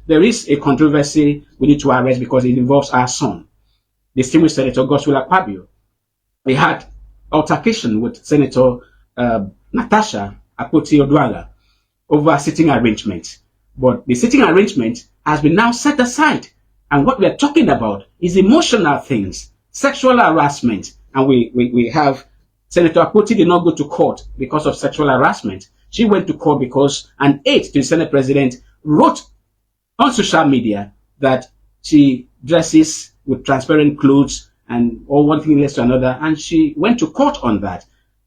there is a controversy we need to arrest because it involves our son, distinguished Senator Godswill Akpabio. We had altercation with Senator Natasha Akpoti-Oduala over a sitting arrangement. But the sitting arrangement has been now set aside. And what we're talking about is emotional things, sexual harassment. And we have Senator Akpoti did not go to court because of sexual harassment. She went to court because an aide to the Senate President wrote on social media that she dresses with transparent clothes and all one thing leads to another. And she went to court on that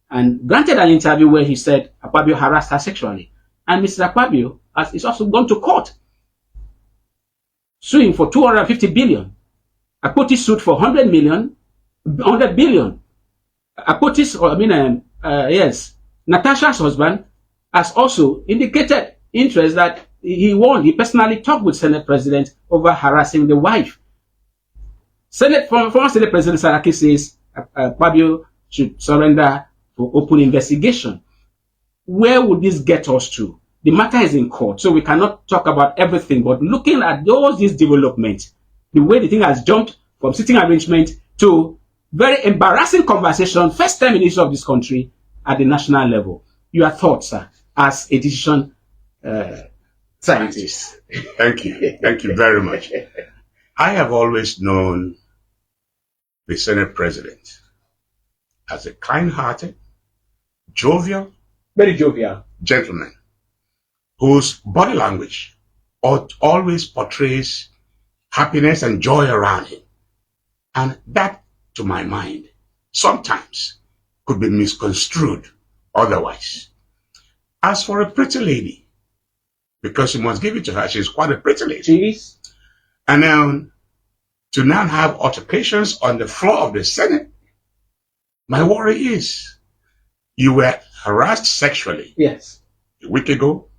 and granted an interview where he said Akpabio harassed her sexually. And Mr. Akpabio is also gone to court, suing for 250 billion. Akpoti sued for 100 billion. Akpoti's, yes, Natasha's husband has also indicated interest that he won. He personally talked with Senate President over harassing the wife. Former Senate President Saraki says Akpabio should surrender for open investigation. Where would this get us to? The matter is in court, so we cannot talk about everything. But looking at these developments, the way the thing has jumped from sitting arrangement to very embarrassing conversation, first time in the history of this country at the national level. Your thoughts, sir, as a decision scientist. Thank you. Thank you very much. I have always known the Senate President as a kind-hearted, jovial, very jovial gentleman whose body language always portrays happiness and joy around him. And that, to my mind, sometimes could be misconstrued otherwise. As for a pretty lady, because you must give it to her, she's quite a pretty lady. She is. And now, to now have altercations on the floor of the Senate, my worry is you were harassed sexually. Yes. A week ago,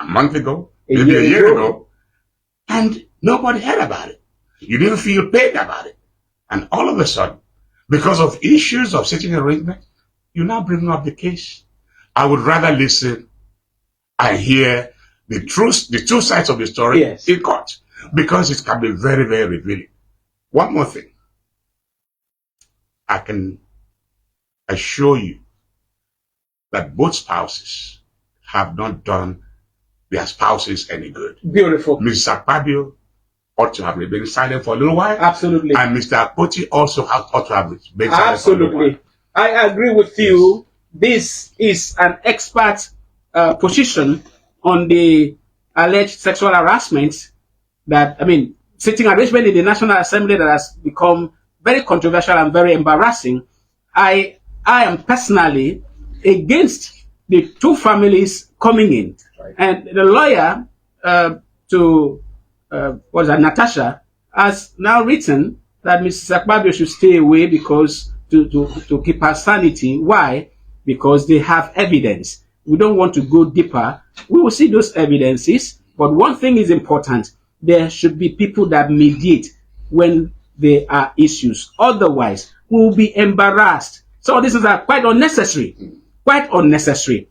a month ago, maybe a year ago, and nobody heard about it. You didn't feel pain about it. And all of a sudden, because of issues of sitting arrangement, you now bring up the case. I would rather listen and hear the truth, the two sides of the story in court, because it can be very, very revealing. One more thing. I can assure you that both spouses have not done their spouses any good. Beautiful. Mrs. Akpabio ought to have been silent for a little while. Absolutely. And Mr. Akpoti also ought to have been silent Absolutely. for a little while. I agree with you. This is an expert position on the alleged sexual harassment sitting arrangement in the National Assembly that has become very controversial and very embarrassing. I am personally against the two families coming in. Right. And the lawyer Natasha has now written that Mrs. Akpabio should stay away because to keep her sanity. Why? Because they have evidence. We don't want to go deeper. We will see those evidences. But one thing is important. There should be people that mediate when there are issues. Otherwise, we will be embarrassed. So this is quite unnecessary. Quite unnecessary.